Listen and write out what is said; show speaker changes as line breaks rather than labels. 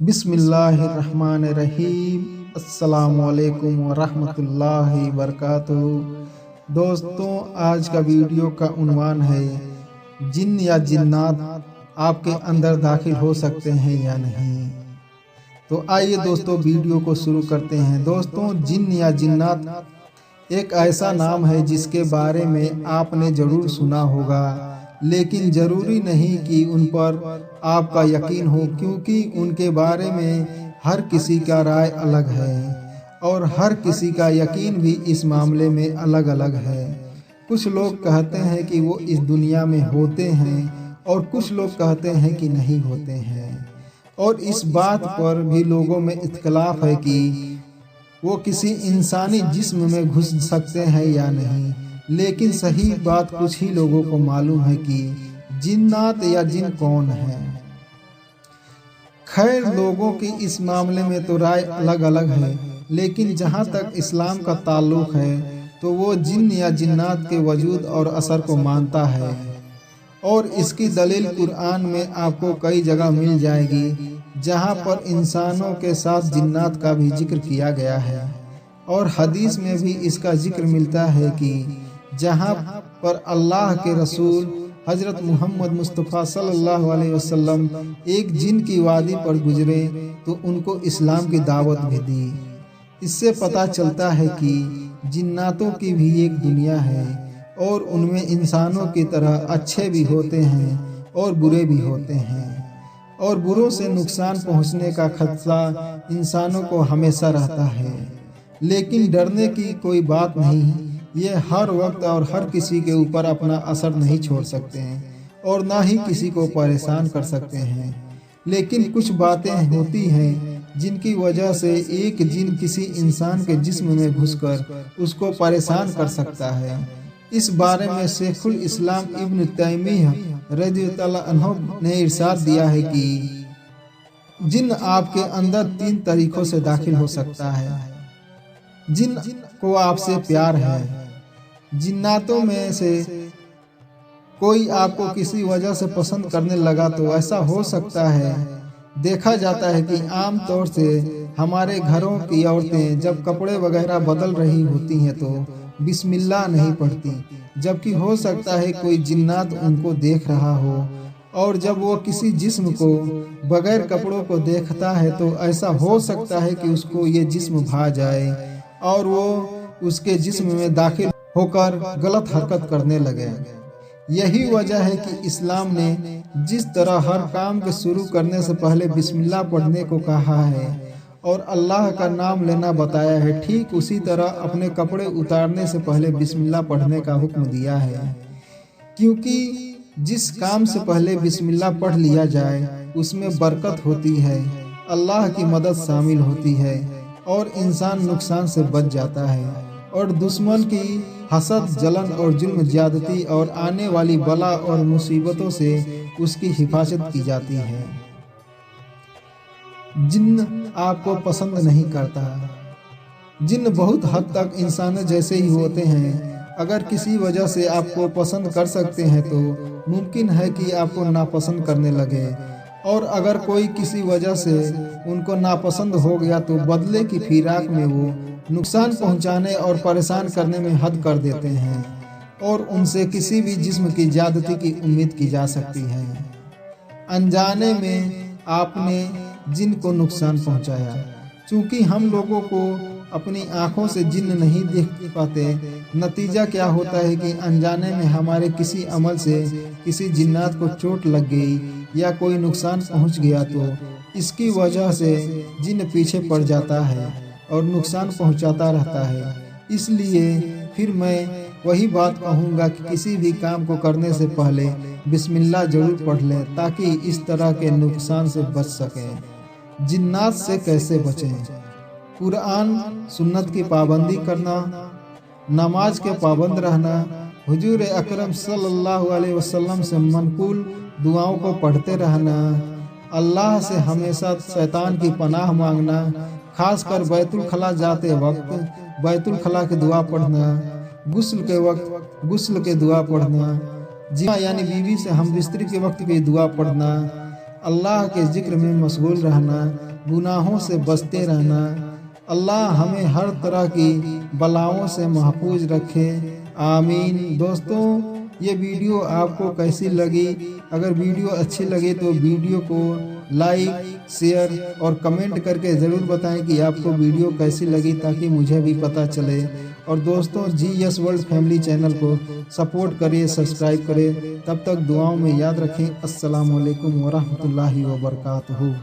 बिस्मिल्लाहिर्रहमानिर्रहीम। अस्सलाम वालेकुम वरहमतुल्लाहि वबरकातुहू। दोस्तों, आज का वीडियो का उन्वान है जिन या जिन्नात आपके अंदर दाखिल हो सकते हैं या नहीं। तो आइए दोस्तों वीडियो को शुरू करते हैं। दोस्तों, जिन या जिन्नात एक ऐसा नाम है जिसके बारे में आपने ज़रूर सुना होगा, लेकिन ज़रूरी नहीं कि उन पर आपका यकीन हो, क्योंकि उनके बारे में हर किसी का राय अलग है और हर किसी का यकीन भी इस मामले में अलग अलग है। कुछ लोग कहते हैं कि वो इस दुनिया में होते हैं और कुछ लोग कहते हैं कि नहीं होते हैं, और इस बात पर भी लोगों में इख्तिलाफ है कि वो किसी इंसानी जिस्म में घुस सकते हैं या नहीं। लेकिन सही बात कुछ ही लोगों को मालूम है कि जिन्नात या जिन कौन है। खैर, लोगों की इस मामले में तो राय अलग अलग है, लेकिन जहाँ तक इस्लाम का ताल्लुक़ है तो वो जिन या जिन्नात के वजूद और असर को मानता है, और इसकी दलील कुरान में आपको कई जगह मिल जाएगी जहाँ पर इंसानों के साथ जिन्नात का भी जिक्र किया गया है। और हदीस में भी इसका जिक्र मिलता है कि जहाँ पर अल्लाह के रसूल हज़रत मोहम्मद मुस्तफ़ा सल्लल्लाहु अलैहि वसल्लम एक जिन की वादी पर गुजरे तो उनको इस्लाम की दावत भी दी। इससे पता चलता है कि जिन्नातों की भी एक दुनिया है और उनमें इंसानों की तरह अच्छे भी होते हैं और बुरे भी होते हैं, और बुरों से नुकसान पहुंचने का खदशा इंसानों को हमेशा रहता है। लेकिन डरने की कोई बात नहीं, ये हर वक्त और हर किसी के ऊपर अपना असर नहीं छोड़ सकते हैं और ना ही किसी को परेशान कर सकते हैं। लेकिन कुछ बातें होती हैं जिनकी वजह से एक जिन किसी इंसान के जिस्म में घुसकर उसको परेशान कर सकता है। इस बारे में शेखुल इस्लाम इब्न तैमिय्या रज़ियल्लाहु अन्हु ने इरशाद दिया है कि जिन आपके अंदर 3 तरीकों से दाखिल हो सकता है। जिन को आपसे प्यार है। जिन्नातों में से कोई आपको किसी वजह से पसंद करने लगा तो ऐसा हो सकता है। देखा जाता है कि आम तौर से हमारे घरों की औरतें जब कपड़े वगैरह बदल रही होती हैं तो बिस्मिल्लाह नहीं पढ़ती, जबकि हो सकता है कोई जिन्नात उनको देख रहा हो, और जब वो किसी जिस्म को बगैर कपड़ों को देखता है तो ऐसा हो सकता है कि उसको ये जिस्म भा जाए और वो उसके जिस्म में दाखिल होकर गलत हरकत करने लगे। यही वजह है कि इस्लाम ने जिस तरह हर काम के शुरू करने से पहले बिस्मिल्लाह पढ़ने को कहा है और अल्लाह का नाम लेना बताया है, ठीक उसी तरह अपने कपड़े उतारने से पहले बिस्मिल्लाह पढ़ने का हुक्म दिया है। क्योंकि जिस काम से पहले बिस्मिल्लाह पढ़ लिया जाए उसमें बरकत होती है, अल्लाह की मदद शामिल होती है और इंसान नुकसान से बच जाता है, और दुश्मन की हसद, जलन और जुल्म, ज्यादती और आने वाली बला और मुसीबतों से उसकी हिफाजत की जाती है। जिन्न आपको पसंद नहीं करता। जिन्न बहुत हद तक इंसानों जैसे ही होते हैं। अगर किसी वजह से आपको पसंद कर सकते हैं तो मुमकिन है कि आपको नापसंद करने लगे, और अगर कोई किसी वजह से उनको नापसंद हो गया तो बदले की फिराक में वो नुकसान पहुंचाने और परेशान करने में हद कर देते हैं, और उनसे किसी भी जिस्म की ज्यादती की उम्मीद की जा सकती है। अनजाने में आपने जिन को नुकसान पहुंचाया। चूँकि हम लोगों को अपनी आँखों से जिन नहीं देख पाते, नतीजा क्या होता है कि अनजाने में हमारे किसी अमल से किसी जिन्नात को चोट लग गई या कोई नुकसान पहुंच गया तो इसकी वजह से जिन पीछे पड़ जाता है और नुकसान पहुंचाता रहता है। इसलिए फिर मैं वही बात कहूँगा कि किसी भी काम को करने से पहले बिस्मिल्लाह जरूर पढ़ लें, ताकि इस तरह के नुकसान से बच सकें। जिन्नात से कैसे बचें? कुरान सुन्नत की पाबंदी करना, नमाज के पाबंद रहना, हुजूर अकरम सल्लल्लाहु अलैहि वसल्लम से मनकूल दुआओं को पढ़ते रहना, अल्लाह से हमेशा शैतान की पनाह मांगना, खासकर बैतुल खला जाते वक्त बैतुल खला की दुआ पढ़ना, गुस्ल के वक्त गुस्ल के दुआ पढ़ना, जिमा यानी बीवी से हम बिस्तरी के वक्त की दुआ पढ़ना, अल्लाह के जिक्र में मशगूल रहना, गुनाहों से बचते रहना। अल्लाह हमें हर तरह की बलाओं से महफूज रखे, आमीन। दोस्तों, ये वीडियो आपको कैसी लगी? अगर वीडियो अच्छी लगे तो वीडियो को लाइक, शेयर और कमेंट करके ज़रूर बताएं कि आपको वीडियो कैसी लगी, ताकि मुझे भी पता चले। और दोस्तों, GS वर्ल्ड फैमिली चैनल को सपोर्ट करिए, सब्सक्राइब करें। तब तक दुआओं में याद रखें। अस्सलाम वालेकुम वरहमतुल्लाहि वबरकातुहू।